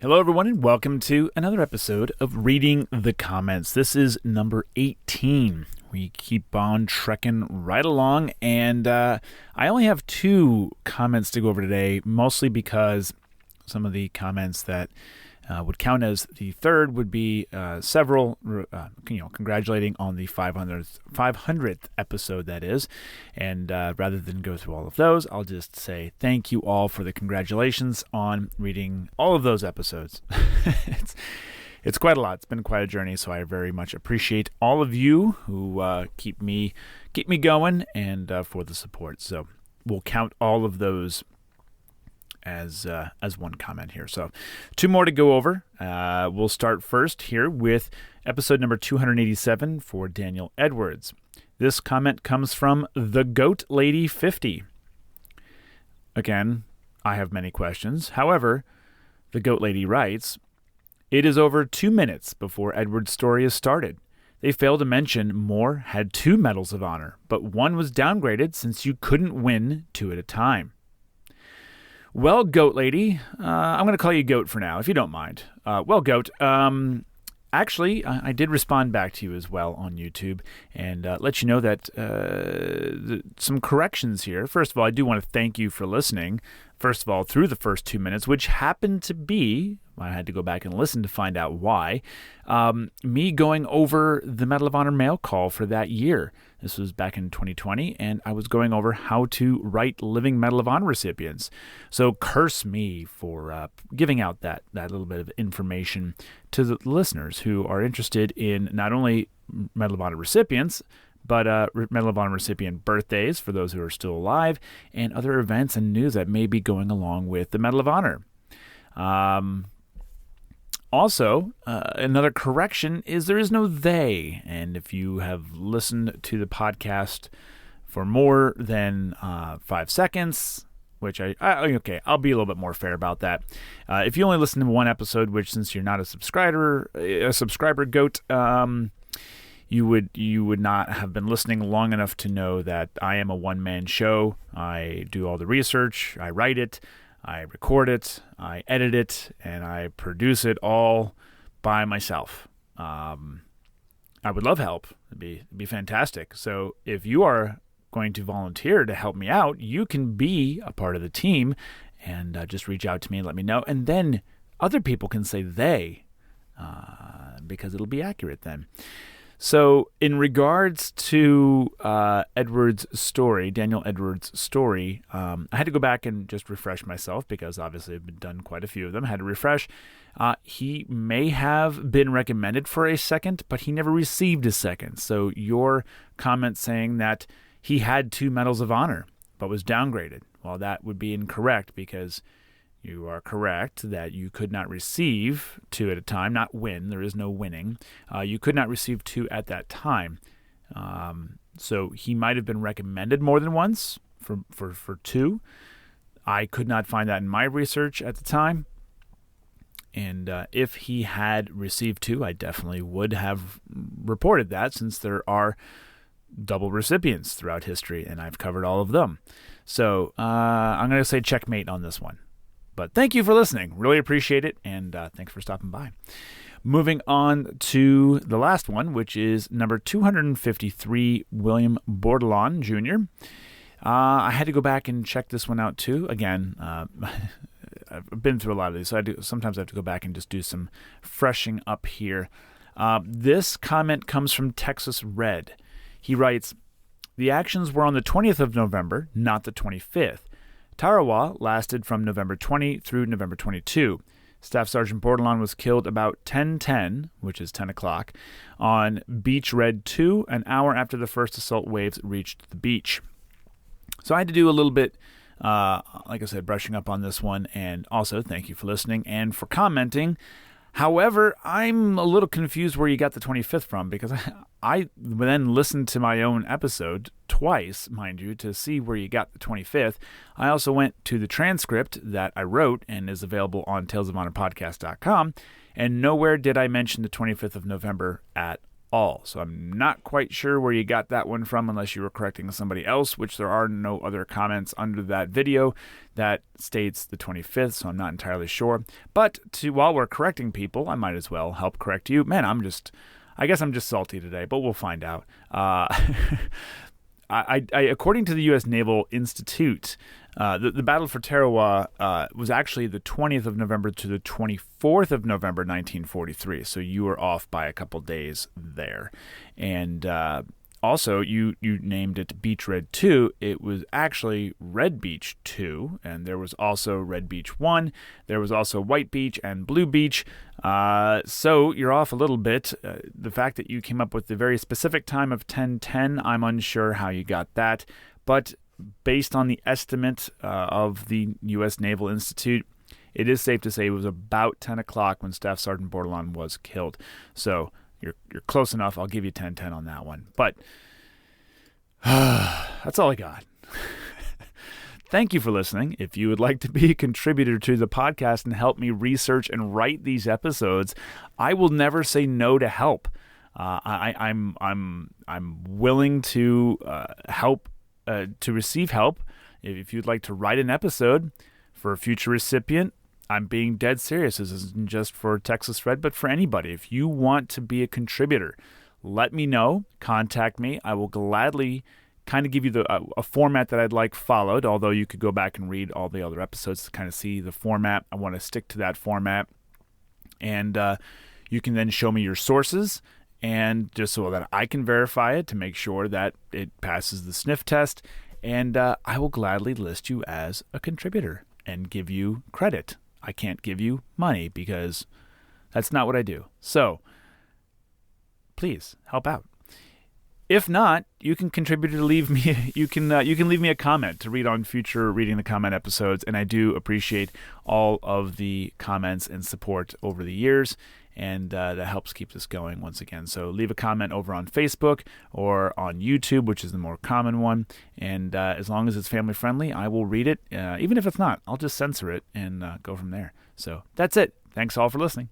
Hello, everyone, and welcome to another episode of Reading the Comments. This is number 18. We keep on trekking right along, and I only have two comments to go over today, mostly because some of the comments that would count as the third would be several, congratulating on the 500th episode, that is. And rather than go through all of those, I'll just say thank you all for the congratulations on reading all of those episodes. It's quite a lot. It's been quite a journey, so I very much appreciate all of you who keep me going and for the support. So we'll count all of those as one comment here. So two more to go over. We'll start first here with episode number 287 for Daniel Edwards. This comment comes from the Goat Lady 50. Again, I have many questions. However, the Goat Lady writes, "It is over 2 minutes before Edwards' story is started. They fail to mention Moore had 2 Medals of Honor, but one was downgraded since you couldn't win 2 at a time." Well, Goat Lady, I'm going to call you Goat for now, if you don't mind. Goat, actually, I did respond back to you as well on YouTube and let you know that some corrections here. First of all, I do want to thank you for listening, first of all, through the first 2 minutes, which happened to be, I had to go back and listen to find out why, me going over the Medal of Honor mail call for that year. This was back in 2020, and I was going over how to write living Medal of Honor recipients. So curse me for giving out that little bit of information to the listeners who are interested in not only Medal of Honor recipients, but Medal of Honor recipient birthdays for those who are still alive, and other events and news that may be going along with the Medal of Honor. Also, another correction is there is no they, and if you have listened to the podcast for more than 5 seconds, which I'll be a little bit more fair about that. If you only listen to one episode, which since you're not a subscriber Goat, you would not have been listening long enough to know that I am a one-man show. I do all the research, I write it, I record it, I edit it, and I produce it all by myself. I would love help. It'd be fantastic. So if you are going to volunteer to help me out, you can be a part of the team and just reach out to me and let me know. And then other people can say they, because it'll be accurate then. So in regards to Edwards' story, Daniel Edwards' story, I had to go back and just refresh myself because obviously I've done quite a few of them. I had to refresh. He may have been recommended for a second, but he never received a second. So your comment saying that he had 2 Medals of Honor but was downgraded, well, that would be incorrect because you are correct that you could not receive 2 at a time, not win. There is no winning. You could not receive 2 at that time. So he might have been recommended more than once for 2. I could not find that in my research at the time. And if he had received 2, I definitely would have reported that since there are double recipients throughout history, and I've covered all of them. So I'm going to say checkmate on this one. But thank you for listening. Really appreciate it, and thanks for stopping by. Moving on to the last one, which is number 253, William Bordelon Jr. I had to go back and check this one out too. Again, I've been through a lot of these, so sometimes I have to go back and just do some freshing up here. This comment comes from Texas Red. He writes, "The actions were on the 20th of November, not the 25th. Tarawa lasted from November 20 through November 22. Staff Sergeant Bordelon was killed about 10:10, which is 10 o'clock, on Beach Red 2, an hour after the first assault waves reached the beach." So I had to do a little bit, like I said, brushing up on this one, and also thank you for listening and for commenting. However, I'm a little confused where you got the 25th from, because I then listened to my own episode twice, mind you, to see where you got the 25th. I also went to the transcript that I wrote and is available on talesofhonorpodcast.com, and nowhere did I mention the 25th of November at all. So I'm not quite sure where you got that one from unless you were correcting somebody else, which there are no other comments under that video that states the 25th, so I'm not entirely sure. But while we're correcting people, I might as well help correct you. Man, I guess I'm just salty today, but we'll find out. According to the U.S. Naval Institute, the Battle for Tarawa was actually the 20th of November to the 24th of November, 1943. So you were off by a couple days there. And also, you named it Beach Red 2. It was actually Red Beach 2, and there was also Red Beach 1. There was also White Beach and Blue Beach. So you're off a little bit. The fact that you came up with the very specific time of 10:10, I'm unsure how you got that. But based on the estimate of the U.S. Naval Institute, it is safe to say it was about 10 o'clock when Staff Sergeant Bordelon was killed. So you're close enough. I'll give you 10:10 on that one. But that's all I got. Thank you for listening. If you would like to be a contributor to the podcast and help me research and write these episodes, I will never say no to help. I'm willing to help. To receive help. If you'd like to write an episode for a future recipient, I'm being dead serious. This isn't just for Texas Red, but for anybody. If you want to be a contributor, let me know. Contact me. I will gladly kind of give you a format that I'd like followed, although you could go back and read all the other episodes to kind of see the format. I want to stick to that format. And you can then show me your sources, and just so that I can verify it to make sure that it passes the sniff test. And I will gladly list you as a contributor and give you credit. I can't give you money because that's not what I do. So please help out. If not, you can contribute to leave me. You can leave me a comment to read on future Reading the Comment episodes, and I do appreciate all of the comments and support over the years, and that helps keep this going once again. So leave a comment over on Facebook or on YouTube, which is the more common one, and as long as it's family friendly, I will read it. Even if it's not, I'll just censor it and go from there. So that's it. Thanks all for listening.